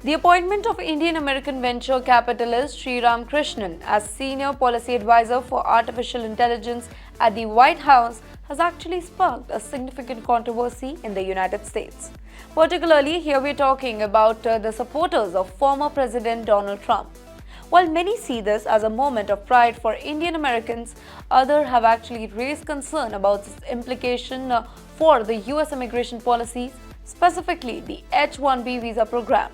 The appointment of Indian-American venture capitalist Sriram Krishnan as Senior Policy Advisor for Artificial Intelligence at the White House has actually sparked a significant controversy in the United States. Particularly, here we're talking about the supporters of former President Donald Trump. While many see this as a moment of pride for Indian Americans, others have actually raised concern about its implication for the US immigration policies, specifically the H-1B visa program.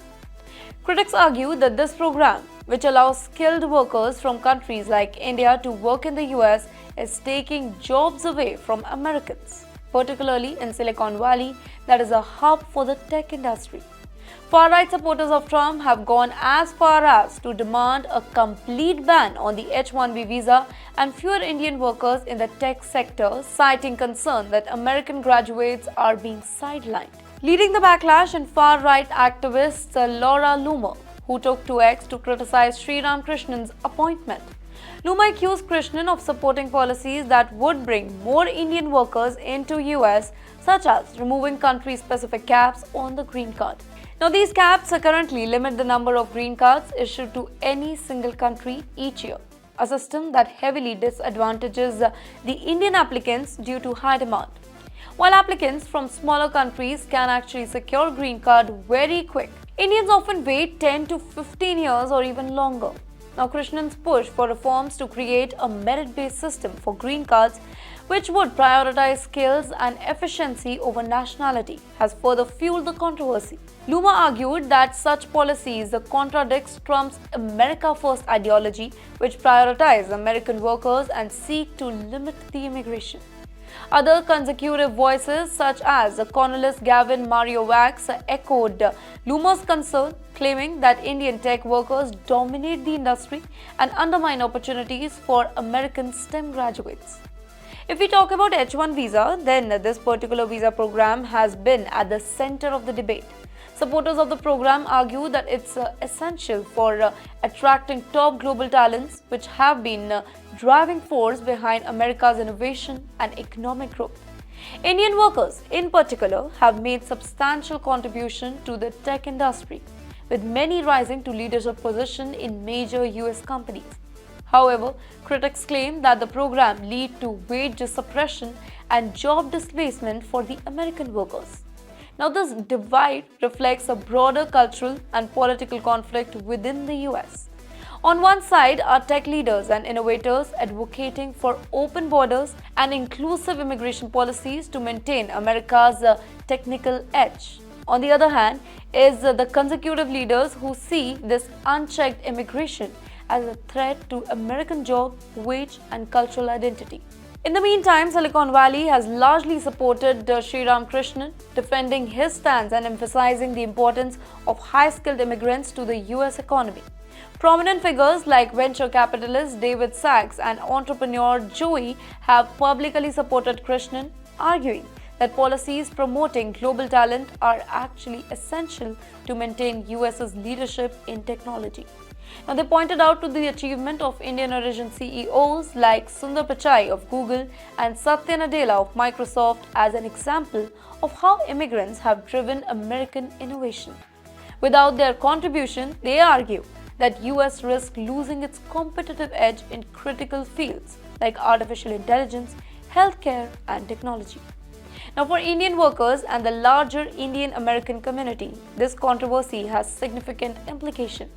Critics argue that this program, which allows skilled workers from countries like India to work in the US, is taking jobs away from Americans, particularly in Silicon Valley, that is a hub for the tech industry. Far-right supporters of Trump have gone as far as to demand a complete ban on the H-1B visa and fewer Indian workers in the tech sector, citing concern that American graduates are being sidelined. Leading the backlash in far-right activist Laura Loomer, who took to X to criticize Sriram Krishnan's appointment. Loomer accused Krishnan of supporting policies that would bring more Indian workers into US, such as removing country-specific caps on the green card. Now, these caps currently limit the number of green cards issued to any single country each year, a system that heavily disadvantages the Indian applicants due to high demand. While applicants from smaller countries can actually secure green card very quick, Indians often wait 10 to 15 years or even longer. Now, Krishnan's push for reforms to create a merit-based system for green cards, which would prioritize skills and efficiency over nationality, has further fueled the controversy. Loomer argued that such policies contradicts Trump's America First ideology, which prioritizes American workers and seek to limit the immigration. Other conservative voices, such as columnist Gavin Mariovax, echoed Loomer's concern, claiming that Indian tech workers dominate the industry and undermine opportunities for American STEM graduates. If we talk about H-1 visa, then this particular visa program has been at the center of the debate. Supporters of the program argue that it's essential for attracting top global talents, which have been driving force behind America's innovation and economic growth. Indian workers, in particular, have made substantial contribution to the tech industry, with many rising to leadership positions in major US companies. However, critics claim that the program leads to wage suppression and job displacement for the American workers. Now, this divide reflects a broader cultural and political conflict within the US. On one side are tech leaders and innovators advocating for open borders and inclusive immigration policies to maintain America's technical edge. On the other hand is the conservative leaders who see this unchecked immigration as a threat to American job, wage, and cultural identity. In the meantime, Silicon Valley has largely supported Sriram Krishnan, defending his stance and emphasizing the importance of high-skilled immigrants to the US economy. Prominent figures like venture capitalist David Sachs and entrepreneur Joey have publicly supported Krishnan, arguing that policies promoting global talent are actually essential to maintain US's leadership in technology. Now, they pointed out to the achievement of Indian origin CEOs like Sundar Pichai of Google and Satya Nadella of Microsoft as an example of how immigrants have driven American innovation. Without their contribution, they argue that US risks losing its competitive edge in critical fields like artificial intelligence, healthcare, and technology. Now, for Indian workers and the larger Indian American community, this controversy has significant implications.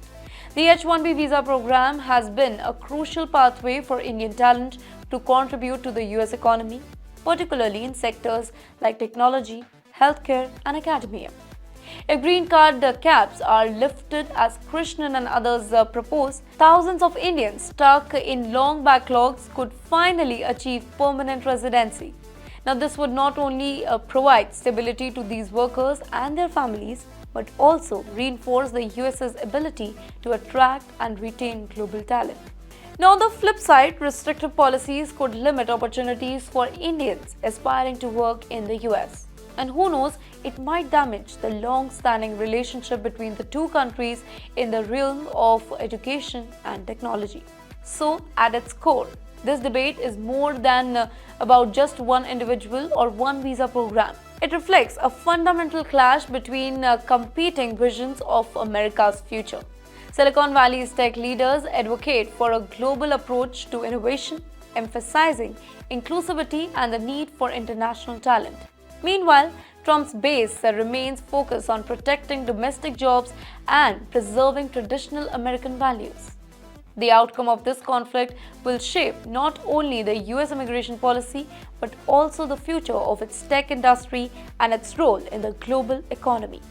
The H-1B visa program has been a crucial pathway for Indian talent to contribute to the US economy, particularly in sectors like technology, healthcare, and academia. If green card caps are lifted as Krishnan and others propose, thousands of Indians stuck in long backlogs could finally achieve permanent residency. Now, this would not only provide stability to these workers and their families, but also reinforce the US's ability to attract and retain global talent. Now, on the flip side, restrictive policies could limit opportunities for Indians aspiring to work in the US. And who knows, it might damage the long-standing relationship between the two countries in the realm of education and technology. So, at its core, this debate is more than about just one individual or one visa program. It reflects a fundamental clash between competing visions of America's future. Silicon Valley's tech leaders advocate for a global approach to innovation, emphasizing inclusivity and the need for international talent. Meanwhile, Trump's base remains focused on protecting domestic jobs and preserving traditional American values. The outcome of this conflict will shape not only the US immigration policy but also the future of its tech industry and its role in the global economy.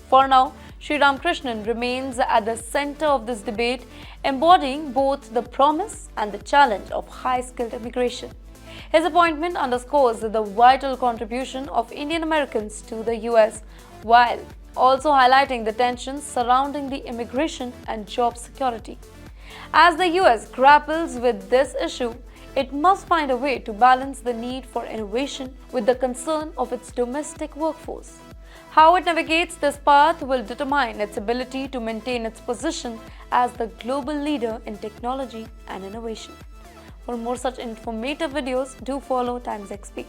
For now, Sriram Krishnan remains at the center of this debate, embodying both the promise and the challenge of high-skilled immigration. His appointment underscores the vital contribution of Indian Americans to the US, while also highlighting the tensions surrounding the immigration and job security. As the US grapples with this issue, it must find a way to balance the need for innovation with the concern of its domestic workforce. How it navigates this path will determine its ability to maintain its position as the global leader in technology and innovation. For more such informative videos, do follow TimesXP.